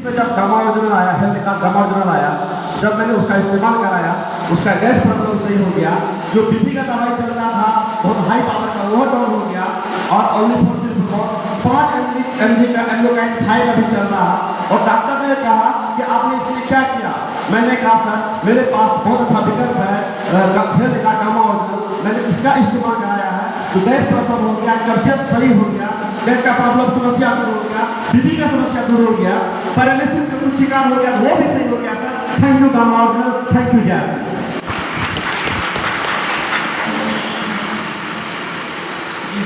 में जब gamma original आया, हेल्थ कार्ड गामा ओरिजिनल आया, जब मैंने उसका इस्तेमाल कराया, उसका गैस प्रॉब्लम सही हो गया, जो बीपी का दवाई चल रहा था बहुत हाई पावर का वो डाउन हो गया, और ओनली फॉर सिर्फ 5 mg का एंडोकाइन थाई का भी चल रहा। और डॉक्टर ने कहा कि आपने इसमें क्या किया? मैंने कहा सर मेरे पास बहुत अच्छा विकल्प है हेल्थ कार्ड गामा ओरिजिनल, मैंने इसका इस्तेमाल कराया है तो गैस प्रॉब्लम हो गया, कब्जियत सही हो गया, गैस का प्रॉब्लम समस्या दूर हो गया, बीपी का समस्या दूर हो गया, पैरालिसिस का कुछ शिकार हो गया वो भी सही हो गया sir. Thank you gamma original, thank you जय।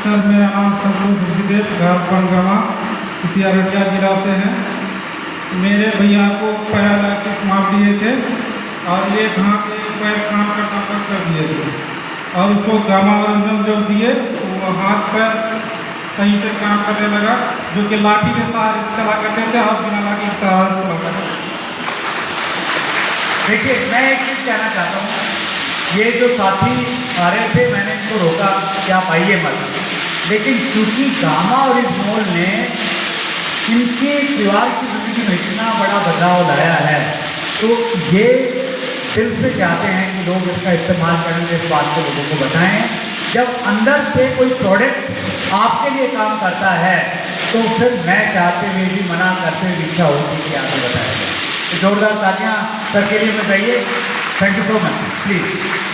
सर मेरा नाम संतोष ऋषिदेव, घर पंगमा, अररिया जिला से है। मेरे भैया को पैरालाइसिस मार दिए थे और एक हाथ एक पैर काम करना बंद कर दिए थे, और उसको गामा ओरिजिनल जब दिए तो वो हाथ पैर सही से काम करने लगा, जो कि लाठी के सहारे चला करते थे और बिना लाठी के सहारे चला करते थे। देखिए मैं एक चीज़ कहना चाहता हूँ, ये जो साथी आ रहे थे मैंने इनको रोका कि आप आइए मत, लेकिन चूंकि गामा ओरिजिनल ने इनके परिवार की जिंदगी में इतना बड़ा बदलाव लाया है, तो ये दिल से चाहते हैं कि लोग इसका इस्तेमाल करें, इस बात को लोगों को बताएं। जब अंदर से कोई प्रोडक्ट आपके लिए काम करता है तो फिर मैं चाहते हुए भी मना करते हुए इच्छा होती है कि आगे बताया जाए। तो जोरदार तालियां सर के लिए बताइए। Thank you so much. Please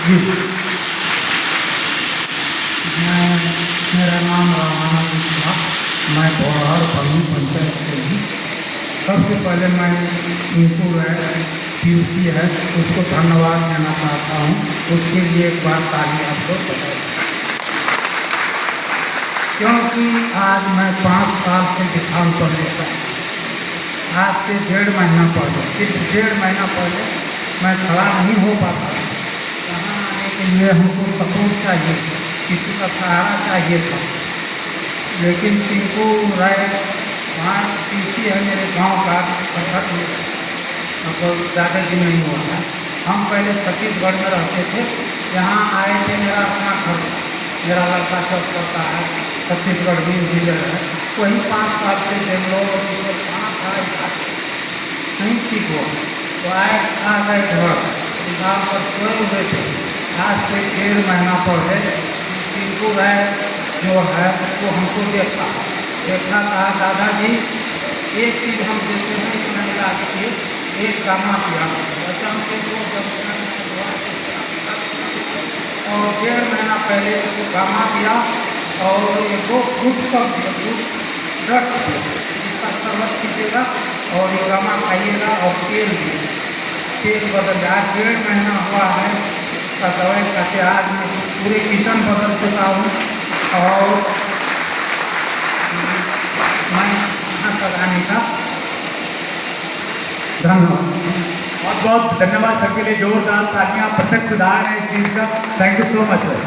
जी। मेरा नाम रामानंद मिश्रा, मैं बोरहर पन्नू पंचायत से हूँ। सबसे पहले मैं इनको पीयूसी है उसको धन्यवाद देना चाहता हूँ, उसके लिए एक बार ताली आपको बताई, क्योंकि आज मैं 5 साल से किसान पर लेता हूँ। आज से 1.5 महीना पहले, सिर्फ 1.5 महीना पहले मैं खड़ा नहीं हो पाता, यहाँ आने के लिए हमको सपोर्ट चाहिए, किसी का सहारा चाहिए था। लेकिन टिंकू राय वहाँ पीसी है मेरे गांव का पत्थर में, मतलब ज़्यादा दिन नहीं हुआ है। हम पहले छत्तीसगढ़ में रहते थे, यहाँ आए थे, मेरा अपना घर, मेरा लड़का सब करता है छत्तीसगढ़ भी इंजीनियर है, वही 5 साल से बेंगलोर नहीं ठीक हुआ तो आ गए घर, गाँव पर सोए हुए थे। आज से 1.5 महीना पहले टिंकू राय जो है वो हमको देखा कहा दादाजी एक चीज़ हम देते हैं इतना मिला के एक गामा किया, और 1.5 महीना पहले उसको गामा दिया और ये 2 फुट तक रख इसका शरबत पीजिएगा और ये गामा खाइएगा और तेल बदल जाए। 1.5 महीना हुआ है उसका दवाई खाते, आज मैं पूरे किचन बदल चुका हूँ और मैं यहाँ तक आने का धन्यवाद। बहुत बहुत धन्यवाद सर के लिए, जोरदार तालियां, प्रत्यक्ष उदाहरण है इस चीज़ का। Thank you so much sir.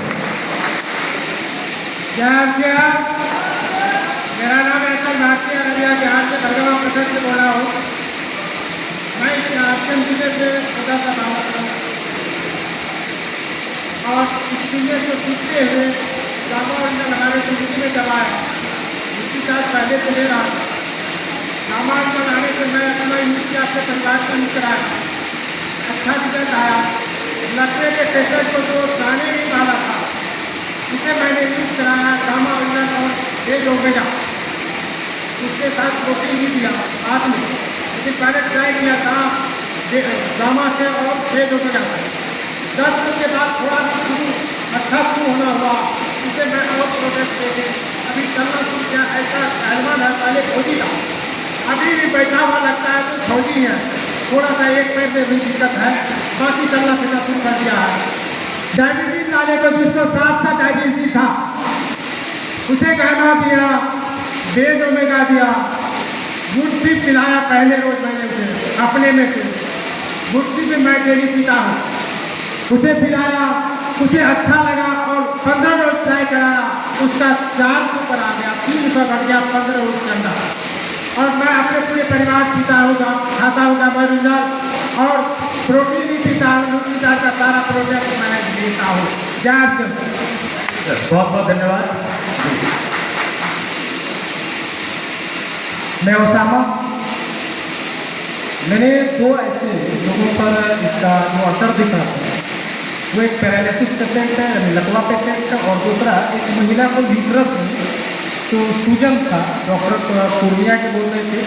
क्या मेरा नाम ऐसा भारतीय अररिया बिहार से भगवान प्रसन्न से बोल रहा हूँ। मैं झारखंड जिले से खुदा का दावा कर रहा हूँ और इस जिले से सीखते हुए गामा ओरिजिनल हमारे जिंदगी में दवा है, इसकी साथ पहले से ले रहा था। गामा ओरिजिनल आने से मैं अपना यूज किया, अपने परिवार का यूज कराया, अच्छा रिजल्ट आया। लकड़े के पेशेंट को जो जाने नहीं वाला था उसे मैंने यूज कराया गामा ओरिजिनल और एज ओमेगा, उसके साथ प्रोटीन भी दिया बाद में, लेकिन पहले ट्राई किया था गामा से और एज ओमेगा से। 10 दिन के बाद थोड़ा भी शुरू अच्छा शुरू होना हुआ, उसे मैं और प्रोडक्ट देखे अभी चलना शुरू किया। ऐसा पहलवान है, पहले फौजी था, अभी भी बैठा हुआ लगता है तो फौजी है, थोड़ा सा एक पैर में भी दिक्कत है, बाकी चलना फिरना शुरू कर दिया है। डायबिटीज वाले को जिसको 7 डायबिटीज था उसे कहना दिया, डेज ओमेगा दिया, गुड भी पिलाया पहले रोज मैंने उसे अपने में से गुड भी मैं डेली पीता हूँ, उसे पिलाया, उसे अच्छा लगा और 15 रोज ट्राई कराया, उसका 400 पर आ गया, 300 बढ़ गया 15 रोज के अंदर। और मैं अपने पूरे परिवार पीता हूँ, खाता हूँ गामा ओरिजिनल और प्रोटीन भी पीता हूँ, न्यूट्रीटार का सारा प्रोडक्ट मैं देता हूँ। बहुत बहुत धन्यवाद। मैं ओसामा मैंने दो ऐसे लोगों पर इसका जो असर दिखा था, वो एक पैरालिसिस पेशेंट है, यानी लकवा पेशेंट है, और दूसरा एक महिला को यूट्रस में तो सूजन था। डॉक्टर पूर्णिया के बोल रहे थे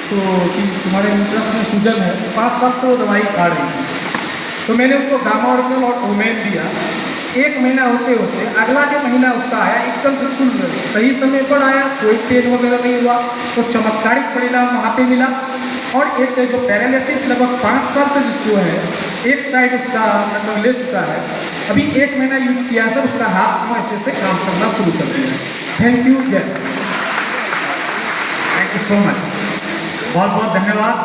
तो कि तुम्हारे यूट्रस में सूजन है, 5 साल से वो दवाई खा रही थी। तो मैंने उसको गामा ऑर्गल और ओमेन दिया। 1 महीना होते होते अगला जो महीना उसका आया एकदम बिल्कुल सही समय पर आया, कोई पेन वगैरह नहीं हुआ। तो चमत्कारिक परिणाम वहाँ पे मिला। और एक जो पैरालिसिस लगभग 5 साल से जिसको है, एक साइड उसका मतलब ले चुका है, अभी 1 महीना यूज किया है, सर उसका हाथ ऐसे से काम करना शुरू कर दिया। थैंक यू, जय। थैंक यू सो मच, बहुत बहुत धन्यवाद।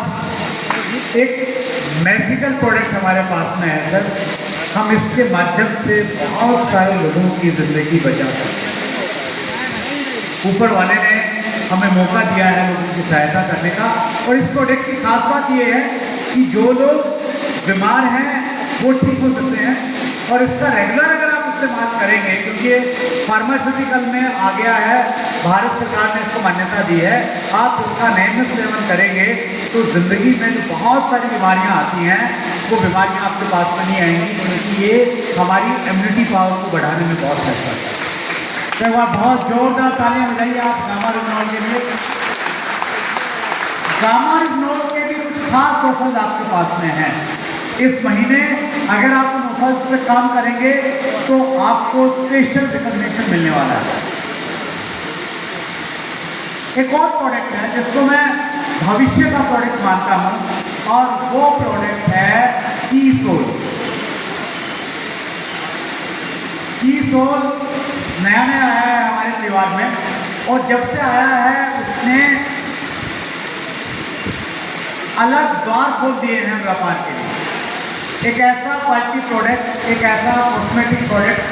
एक मैजिकल प्रोडक्ट हमारे पास में है सर, हम इसके माध्यम से बहुत सारे लोगों की ज़िंदगी बचा सकते हैं। ऊपर वाले ने हमें मौका दिया है लोगों की सहायता करने का। और इस प्रोडक्ट की खास बात ये है कि जो लोग बीमार हैं वो ठीक हो सकते हैं। और इसका रेगुलर अगर आप इस्तेमाल करेंगे, क्योंकि ये फार्मास्यूटिकल में आ गया है, भारत सरकार ने इसको मान्यता दी है, आप इसका नियमित सेवन करेंगे तो ज़िंदगी में जो बहुत सारी बीमारियां आती हैं वो बीमारियां आपके पास में नहीं आएंगी, क्योंकि ये हमारी इम्यूनिटी पावर को बढ़ाने में बहुत हेल्प करता है। तो एक बार बहुत जोरदार तालियां बजाइए आप गामा रिजनॉल के लिए। गामा रिजनॉल के भी कुछ खास ऑफर्स आपके पास में हैं। इस महीने अगर आप उन ऑफर्स पे काम करेंगे तो आपको स्पेशल रिकॉग्निशन मिलने वाला है। एक और प्रोडक्ट है जिसको मैं भविष्य का प्रोडक्ट मानता हूं, और वो प्रोडक्ट है कीसोल। कीसोल नया नया आया है हमारे परिवार में, और जब से आया है उसने अलग द्वार खोल दिए हैं व्यापार के लिए। एक ऐसा क्वालिटी प्रोडक्ट, एक ऐसा कॉस्मेटिक प्रोडक्ट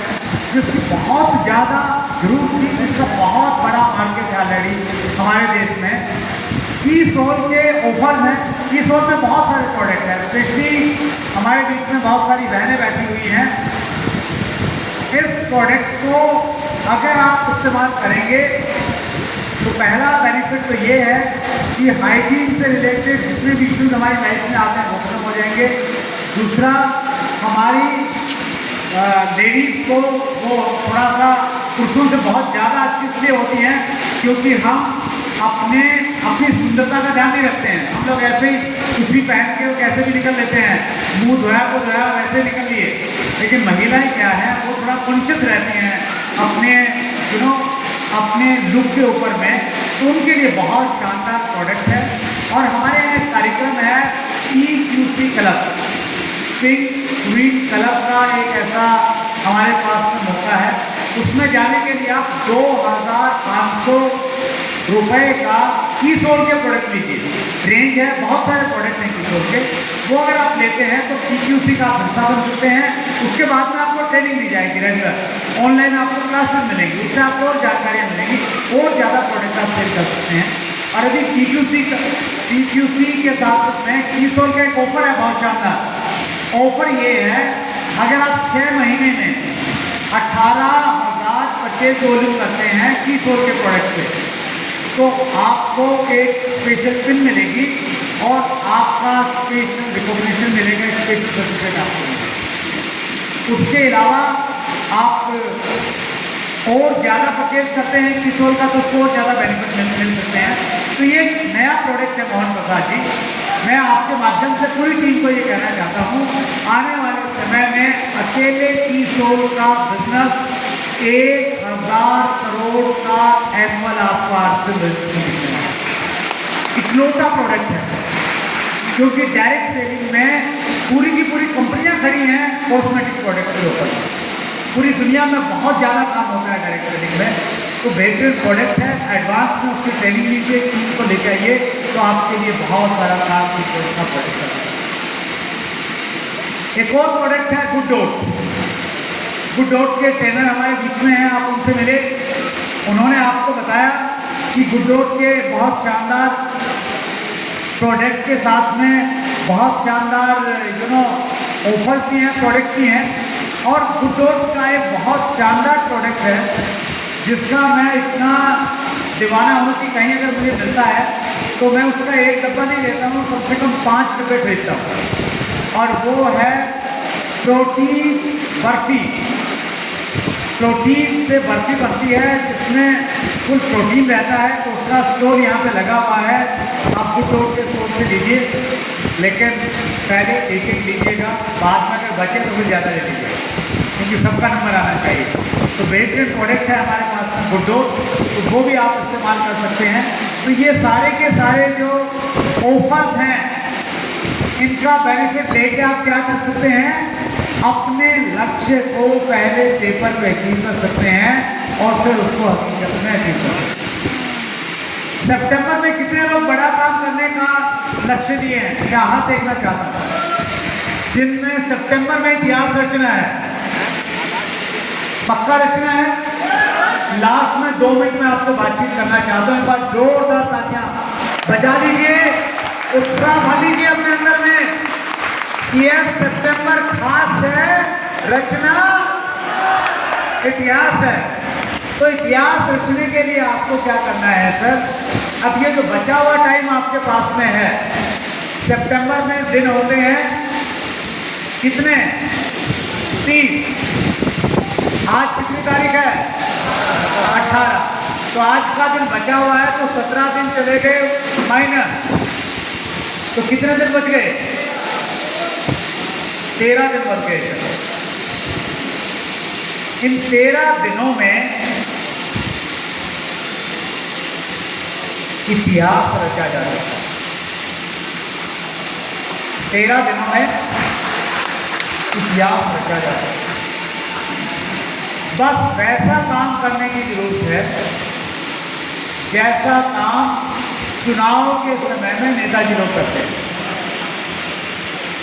जिसकी बहुत ज़्यादा जरूरत थी, जिसका बहुत बड़ा मार्केट है ऑलरेडी हमारे देश में। कीसोल के ऑफर में, कीसोल में बहुत सारे प्रोडक्ट हैं, स्पेशली हमारे बीच में बहुत सारी बहनें बैठी हुई हैं। इस प्रोडक्ट को अगर आप इस्तेमाल करेंगे तो पहला बेनिफिट तो ये है कि हाइजीन से रिलेटेड जितने भी इश्यूज हमारी लाइफ में आते हैं वो खत्म हो जाएंगे। दूसरा, हमारी लेडीज़ को वो थोड़ा सा पुरुषों से बहुत ज़्यादा अच्छी इसलिए होती हैं क्योंकि हम अपनी सुंदरता का ध्यान नहीं रखते हैं। हम लोग ऐसे ही कुछ भी पहन के कैसे भी निकल लेते हैं, मुंह धोया तो धोया वैसे निकल लिए। लेकिन महिलाएं क्या है, वो थोड़ा कॉन्शियस रहती हैं अपने अपने लुक के ऊपर में, तो उनके लिए बहुत शानदार प्रोडक्ट है। और हमारे यहाँ एक कार्यक्रम है PQC club, pink queen club का एक ऐसा हमारे पास में मौका है। उसमें जाने के लिए आप 2500 रुपये का कीसोल के प्रोडक्ट लीजिए। रेंज है, बहुत सारे प्रोडक्ट हैं कीसोल के, वो अगर आप लेते हैं तो PQC का आप हिस्सा बन सकते हैं। उसके बाद में आपको ट्रेनिंग दी जाएगी रेगुलर, ऑनलाइन आपको क्लासेस मिलेंगी, उससे आपको और जानकारियाँ मिलेंगी, और ज़्यादा प्रोडक्ट आप सेल कर सकते हैं। और अभी PQC के साथ में कीसोल का एक ऑफर है, बहुत शानदार ऑफर। ये है, अगर आप 6 महीने में 18,000 परचेज वॉल्यूम करते हैं कीसोल के प्रोडक्ट पे, तो आपको एक स्पेशल पिन मिलेगी और आपका स्पेशल रिकॉग्निशन मिलेगा, स्पेशल सर्टिफिकेट आपको मिलेगा। उसके अलावा आप और ज़्यादा परचेज करते हैं कीसोल का तो उसको और ज़्यादा बेनिफिट मिल सकते हैं। तो ये एक नया प्रोडक्ट है मोहन प्रसाद जी। मैं आपके माध्यम से पूरी टीम को ये कहना चाहता हूँ, आने वाले समय में अकेले कीसोल का बिजनेस 1,000 करोड़ का एनुअल आपको आर्थिक इकलौता प्रोडक्ट है, क्योंकि डायरेक्ट सेलिंग में पूरी की पूरी कंपनियां खड़ी हैं कॉस्मेटिक प्रोडक्ट के ऊपर। पूरी दुनिया में बहुत ज़्यादा काम होता है डायरेक्ट सेलिंग में, तो बेहतरीन प्रोडक्ट है। एडवांस में उसकी ट्रेनिंग लीजिए, टीम को लेकर आइए, तो आपके लिए बहुत सारा काम की प्रोडक्ट है। एक और प्रोडक्ट है गुड डॉट। गुड डॉट के ट्रेनर हमारे बीच में हैं, आप उनसे मिले, उन्होंने आपको बताया कि गुड डॉट के बहुत शानदार प्रोडक्ट के साथ में बहुत शानदार ऑफर्स भी हैं, प्रोडक्ट भी हैं। और गुड डॉट का एक बहुत शानदार प्रोडक्ट है जिसका मैं इतना दीवाना हूँ कि कहीं अगर मुझे मिलता है तो मैं उसका एक डब्बा नहीं लेता हूँ, कम से कम 5 रुपये खरीदता हूँ, और वो है प्रोटीन बर्फी। प्रोटीन से बर्फी बनती है जिसमें फुल प्रोटीन रहता है। तो उसका स्टोर यहाँ पे लगा हुआ है, आप फुट रोड के स्टोर से लीजिए, लेकिन पहले एक एक लीजिएगा, बाद में अगर बचे तो फिर ज़्यादा ले लीजिएगा, क्योंकि सबका नंबर आना चाहिए। तो बेहतरीन प्रोडक्ट है हमारे पास में फुट रोड, तो वो भी आप इस्तेमाल कर सकते हैं। तो ये सारे के सारे जो ऑफर्स हैं, इनका बेनिफिट लेके आप क्या कर सकते हैं, अपने लक्ष्य को पहले पेपर पे अचीव कर सकते हैं और फिर उसको हकीकत में अचीव कर सकते हैं। सितंबर में कितने लोग बड़ा काम करने का लक्ष्य लिए हैं, क्या हाथ देखना चाहता हूं, जिनमें सितंबर में इतिहास रचना है, पक्का रचना है। लास्ट में 2 मिनट में आपसे बातचीत करना चाहता हूं, एक बार जोरदार तालियां बजा दीजिए, उत्साह भर लीजिए अपने अंदर में। यह सितंबर खास है, रचना इतिहास है। तो इतिहास रचने के लिए आपको क्या करना है सर, अब ये जो बचा हुआ टाइम आपके पास में है, सितंबर में दिन होते हैं कितने, 30। आज कितनी तारीख है, 18। तो आज का दिन बचा हुआ है, तो 17 दिन चले गए माइनस, तो कितने दिन बच गए, 13 दिन बच गए। इन 13 दिनों में इतिहास रचा जा सकता है। 13 दिनों में इतिहास रचा जा सकता है। बस वैसा काम करने की जरूरत है जैसा काम चुनाव के समय में नेताजी लोग करते हैं।